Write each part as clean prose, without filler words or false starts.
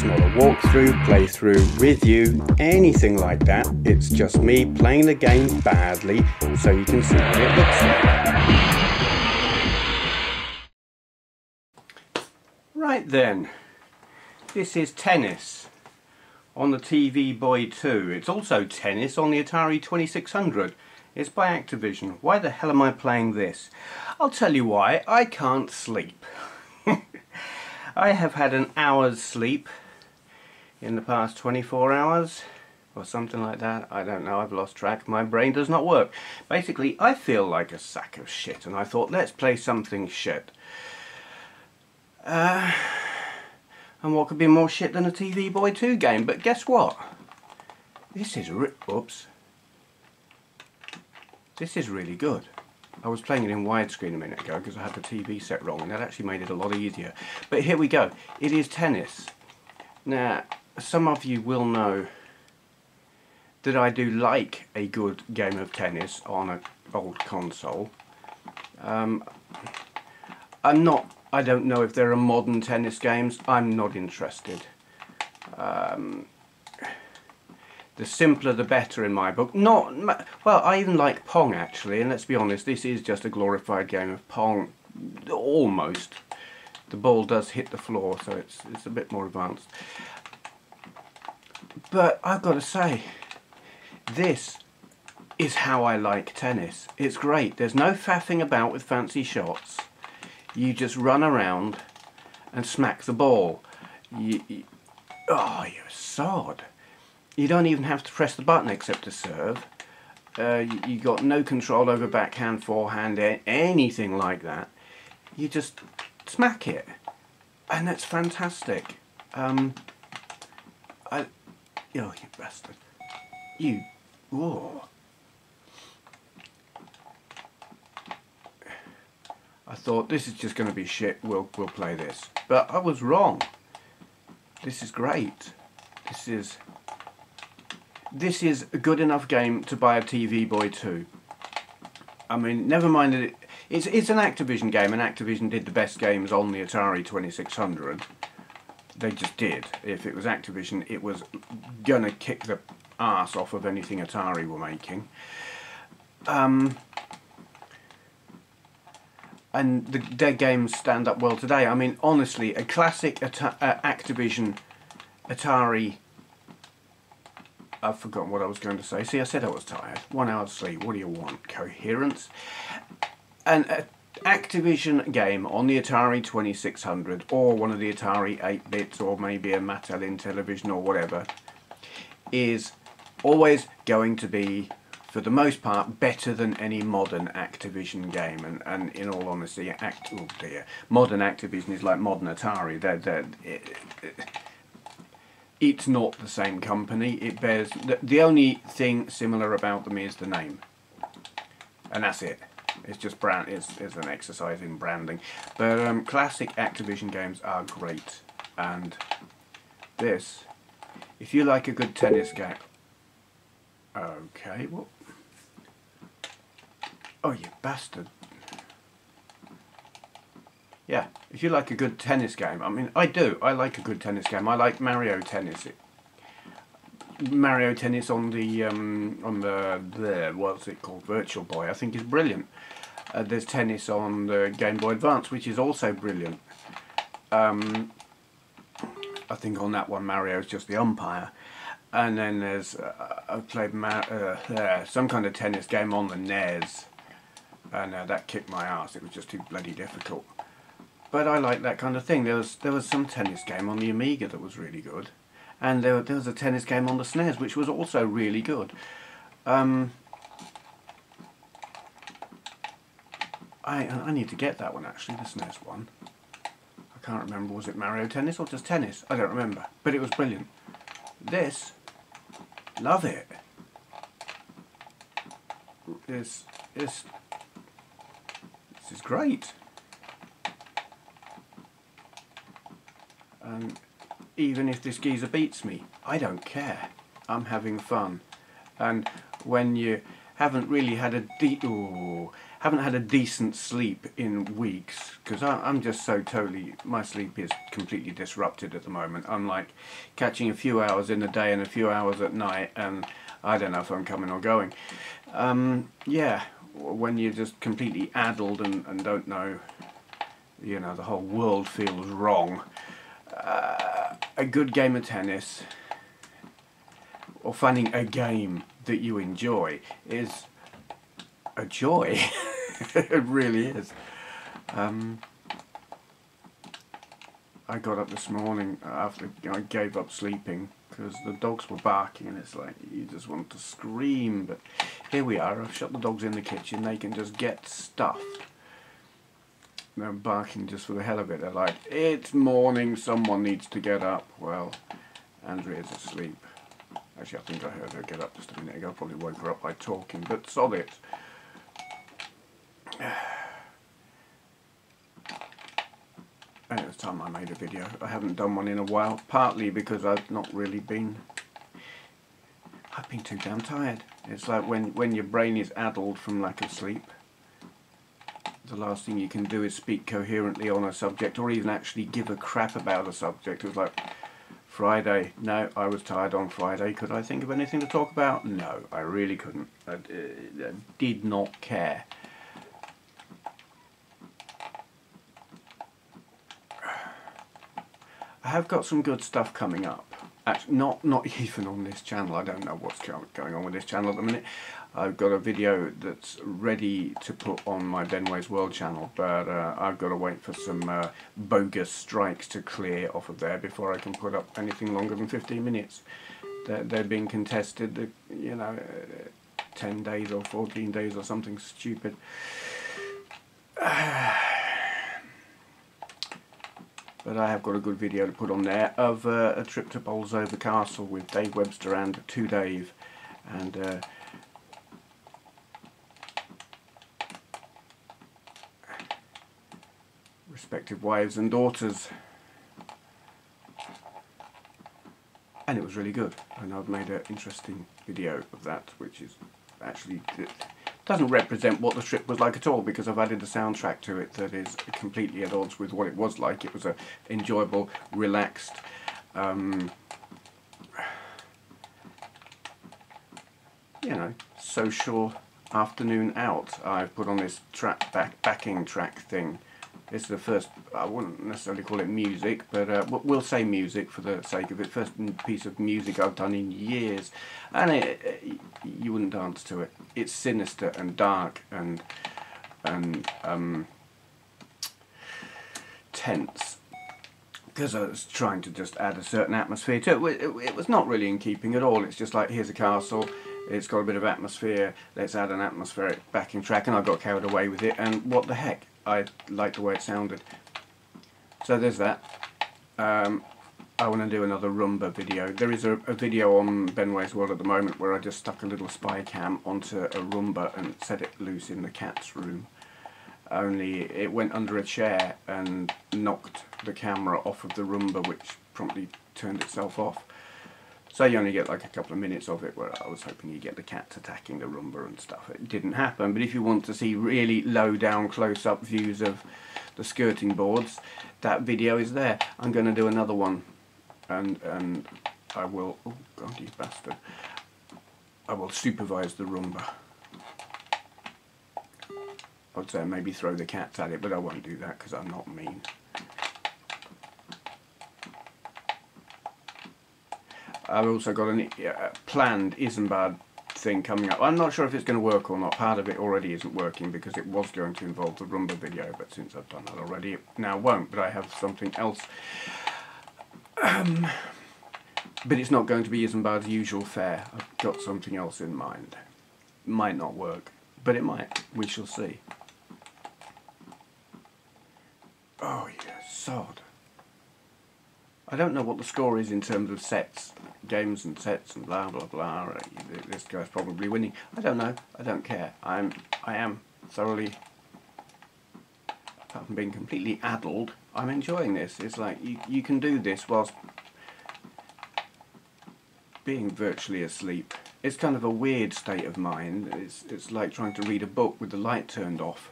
It's not a walkthrough, playthrough, review, anything like that. It's just me playing the game badly so you can see what it looks like. Right then, this is Tennis on the TV Boy 2. It's also Tennis on the Atari 2600. It's by Activision. Why the hell am I playing this? I'll tell you why. I can't sleep. I have had an hour's sleep in the past 24 hours or something like that. I don't know, I've lost track. My brain does not work. Basically, I feel like a sack of shit and I thought, let's play something shit. And what could be more shit than a TV Boy 2 game? But guess what? This is This is really good. I was playing it in widescreen a minute ago because I had the TV set wrong and that actually made it a lot easier. But here we go. It is Tennis. Now, some of you will know that I do like a good game of tennis on an old console. I don't know if there are modern tennis games. I'm not interested. The simpler the better in my book. Well, I even like Pong actually, and let's be honest, this is just a glorified game of Pong, almost. The ball does hit the floor, so it's a bit more advanced. But I've got to say, this is how I like tennis. It's great. There's no faffing about with fancy shots. You just run around and smack the ball. Oh, you're a sod. You don't even have to press the button except to serve. You got no control over backhand, forehand, anything like that. You just smack it, and that's fantastic. Oh, you bastard! Whoa! I thought this is just going to be shit. We'll play this, but I was wrong. This is great. This is a good enough game to buy a TV Boy 2. I mean, never mind that it's an Activision game, and Activision did the best games on the Atari 2600. They just did. If it was Activision, it was gonna kick the arse off of anything Atari were making. And their games stand up well today. I mean, honestly, a classic Activision Atari... I've forgotten what I was going to say. See, I said I was tired. 1 hour's sleep. What do you want? Coherence? An Activision game on the Atari 2600 or one of the Atari 8-bits or maybe a Mattel Intellivision or whatever is always going to be, for the most part, better than any modern Activision game. And in all honesty, modern Activision is like modern Atari. It's not the same company. It bears the only thing similar about them is the name, and that's it. It's just brand. It's an exercise in branding. But classic Activision games are great, and this, if you like a good tennis game. Okay, what? Oh, you bastard! Yeah, if you like a good tennis game, I mean, I do. I like a good tennis game. I like Mario Tennis. Mario Tennis on the what's it called, Virtual Boy, I think is brilliant. There's tennis on the Game Boy Advance, which is also brilliant. I think on that one Mario's just the umpire. And then there's I've played some kind of tennis game on the NES, and that kicked my ass. It was just too bloody difficult. But I like that kind of thing. There was some tennis game on the Amiga that was really good, and there was a tennis game on the SNES which was also really good. I need to get that one actually, the SNES one. I can't remember, was it Mario Tennis or just Tennis? I don't remember, but it was brilliant. This, love it. This is great. And even if this geezer beats me, I don't care. I'm having fun. And when you haven't really had haven't had a decent sleep in weeks, because I'm just so totally, my sleep is completely disrupted at the moment. I'm like catching a few hours in the day and a few hours at night, and I don't know if I'm coming or going. Yeah, when you're just completely addled and don't know, you know, the whole world feels wrong. A good game of tennis, or finding a game that you enjoy, is a joy. It really is. I got up this morning after I gave up sleeping because the dogs were barking, and it's like you just want to scream, but here we are. I've shut the dogs in the kitchen. They can just get stuff. They're barking just for the hell of it. They're like, it's morning, someone needs to get up. Well, Andrea's asleep. Actually, I think I heard her get up just a minute ago. I probably woke her up by talking, but sod it. And it was time I made a video. I haven't done one in a while, partly because I've been too damn tired. It's like when your brain is addled from lack of sleep, the last thing you can do is speak coherently on a subject, or even actually give a crap about a subject. It was like Friday. No, I was tired on Friday. Could I think of anything to talk about? No, I really couldn't. I did not care. I have got some good stuff coming up. Actually, not even on this channel. I don't know what's going on with this channel at the minute. I've got a video that's ready to put on my Benway's World channel, but I've got to wait for some bogus strikes to clear off of there before I can put up anything longer than 15 minutes. They're being contested, you know, 10 days or 14 days or something stupid. But I have got a good video to put on there of a trip to Bolsover Castle with Dave Webster and To Dave, and respective wives and daughters, and it was really good. And I've made an interesting video of that, which is actually doesn't represent what the trip was like at all, because I've added a soundtrack to it that is completely at odds with what it was like. It was a enjoyable, relaxed, you know, social afternoon out. I've put on this backing track thing. It's the first, I wouldn't necessarily call it music, but we'll say music for the sake of it. First piece of music I've done in years, and you wouldn't dance to it. It's sinister and dark and tense, because I was trying to just add a certain atmosphere to it. It was not really in keeping at all. It's just like, here's a castle, it's got a bit of atmosphere, let's add an atmospheric backing track, and I got carried away with it, and what the heck, I liked the way it sounded. So there's that. I want to do another Roomba video. There is a video on Benway's World at the moment where I just stuck a little spy cam onto a Roomba and set it loose in the cat's room. Only it went under a chair and knocked the camera off of the Roomba, which promptly turned itself off. So you only get like a couple of minutes of it, where I was hoping you get the cats attacking the Roomba and stuff. It didn't happen, but if you want to see really low down close-up views of the skirting boards, that video is there. I'm going to do another one, and I will, oh god, you bastard, I will supervise the Roomba. I'd say maybe throw the cats at it, but I won't do that because I'm not mean. I've also got a planned Isambard thing coming up. I'm not sure if it's going to work or not. Part of it already isn't working because it was going to involve the Roomba video, but since I've done that already, it now won't. But I have something else. But it's not going to be Isambard's usual fare. I've got something else in mind. Might not work, but it might. We shall see. Oh, you sod. I don't know what the score is in terms of sets, games and sets and blah blah blah. This guy's probably winning. I don't know. I don't care. I am thoroughly, apart from being completely addled, I'm enjoying this. It's like you can do this whilst being virtually asleep. it's kind of a weird state of mind. It's like trying to read a book with the light turned off.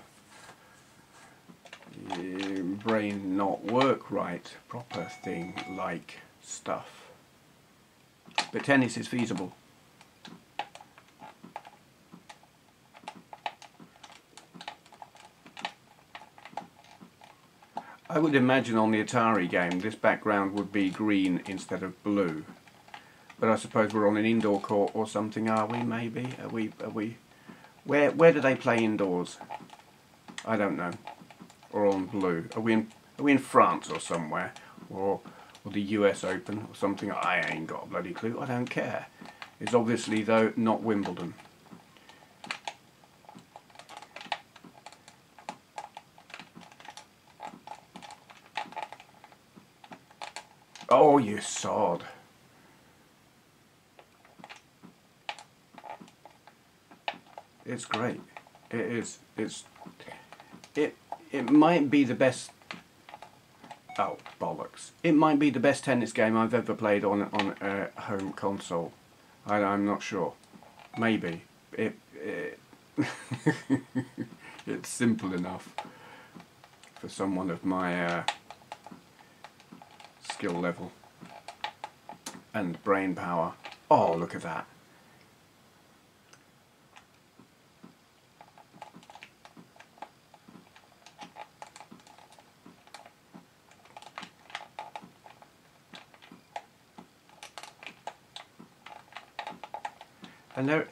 Your brain not work right, proper thing like stuff. But tennis is feasible. I would imagine on the Atari game this background would be green instead of blue. But I suppose we're on an indoor court or something, are we? Maybe? Are we? Where do they play indoors? I don't know. Or on blue? Are we in France or somewhere? Or the US Open or something? I ain't got a bloody clue. I don't care. It's obviously though not Wimbledon. Oh, you sod. It's great. It is. It might be the best. Oh, bollocks! It might be the best tennis game I've ever played on a home console. I'm not sure. Maybe it it's simple enough for someone of my skill level and brain power. Oh, look at that. And there,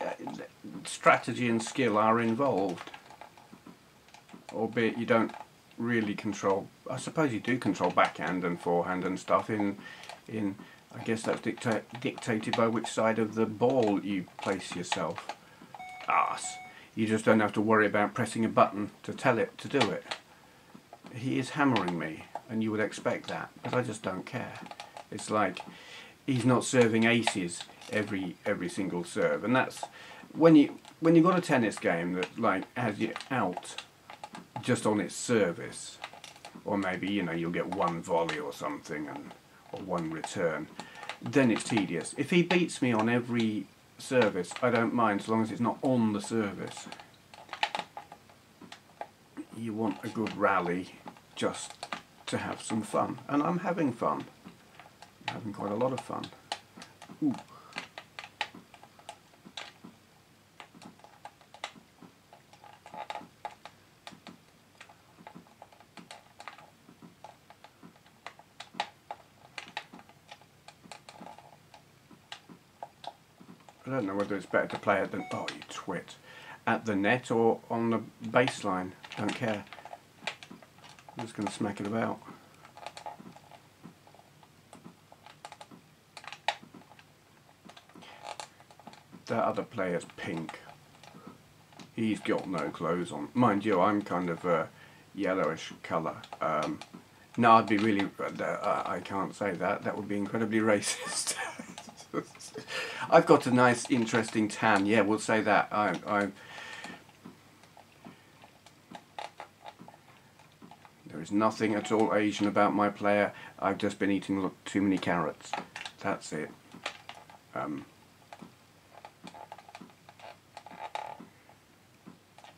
strategy and skill are involved, albeit you don't really control. I suppose you do control backhand and forehand and stuff. In I guess that's dictated by which side of the ball you place yourself. You just don't have to worry about pressing a button to tell it to do it. He is hammering me, and you would expect that, but I just don't care. It's like he's not serving aces every single serve, and that's when you got a tennis game that like has you out just on its service, or maybe you'll get one volley or something or one return, then it's tedious. If he beats me on every service, I don't mind so long as it's not on the service. You want a good rally just to have some fun, and I'm having fun. I'm having quite a lot of fun. Ooh. I don't know whether it's better to play at the you twit, at the net or on the baseline. Don't care. I'm just going to smack it about. That other player's pink. He's got no clothes on. Mind you, I'm kind of a yellowish colour. No, I'd be really. I can't say that. That would be incredibly racist. I've got a nice, interesting tan. Yeah, we'll say that. There is nothing at all Asian about my player. I've just been eating too many carrots. That's it.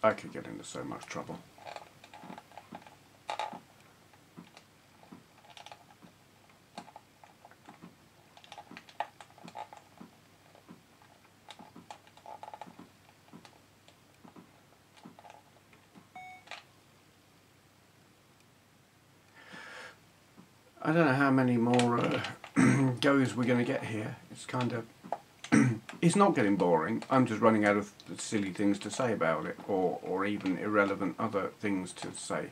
I could get into so much trouble. I don't know how many more goes we're going to get here. It's kind of... it's not getting boring. I'm just running out of silly things to say about it, or even irrelevant other things to say.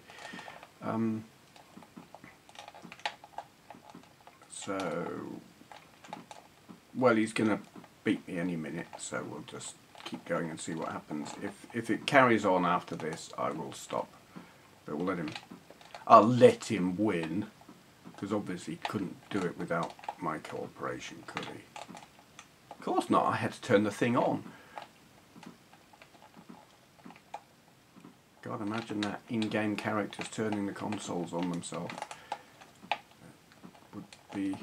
Well, he's going to beat me any minute, so we'll just keep going and see what happens. If it carries on after this, I will stop. But we'll let him... I'll let him win. Because obviously he couldn't do it without my cooperation, could he? Of course not, I had to turn the thing on. God, imagine that in-game characters turning the consoles on themselves. That would be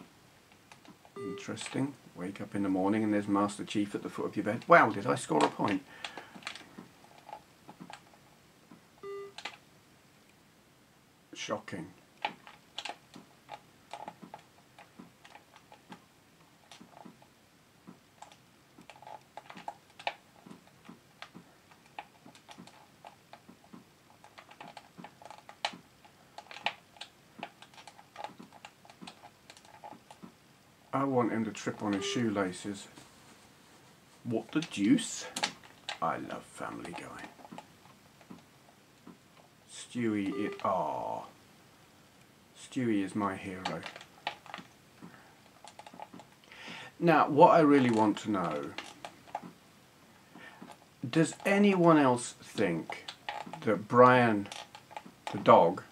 interesting. Wake up in the morning and there's Master Chief at the foot of your bed. Wow, did I score a point? Shocking. I want him to trip on his shoelaces. What the deuce? I love Family Guy. Stewie Stewie is my hero. Now, what I really want to know, does anyone else think that Brian, the dog,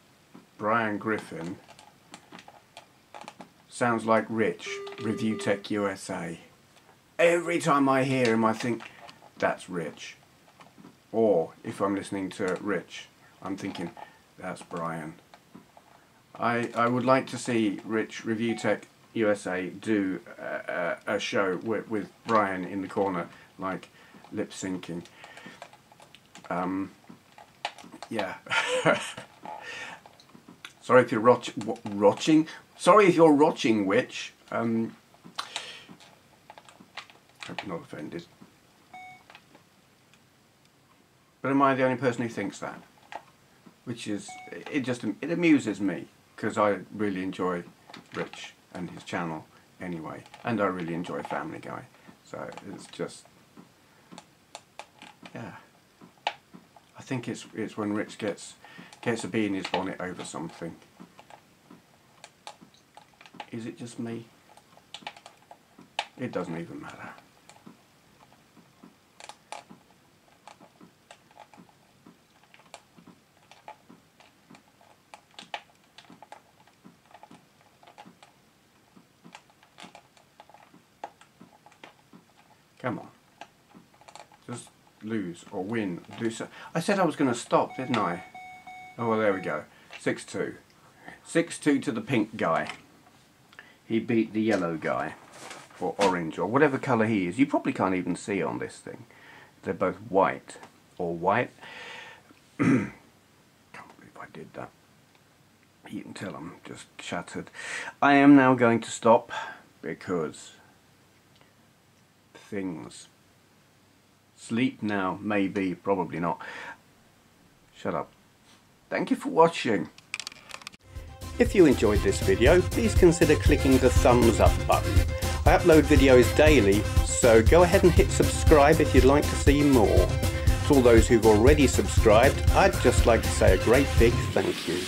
Brian Griffin, sounds like Rich, Review Tech USA? Every time I hear him I think, that's Rich. Or, if I'm listening to Rich, I'm thinking, that's Brian. I would like to see Rich, Review Tech USA, do a show with Brian in the corner, like lip syncing. Yeah. Sorry if you're watching. Sorry if you're watching, Witch. Hope you're not offended. But am I the only person who thinks that? Which is, it amuses me, because I really enjoy Rich and his channel anyway, and I really enjoy Family Guy. So it's just, yeah. I think it's when Rich gets a bee in his bonnet over something. Is it just me? It doesn't even matter. Come on. Just lose or win. Do so. I said I was going to stop, didn't I? Oh, well, there we go. 6-2. 6-2 to the pink guy. He beat the yellow guy. Or orange, or whatever colour he is. You probably can't even see on this thing. They're both white. Or white. Can't believe I did that. You can tell I'm just shattered. I am now going to stop because things. Sleep now, maybe, probably not. Shut up. Thank you for watching. If you enjoyed this video, please consider clicking the thumbs up button. I upload videos daily, so go ahead and hit subscribe if you'd like to see more. To all those who've already subscribed, I'd just like to say a great big thank you.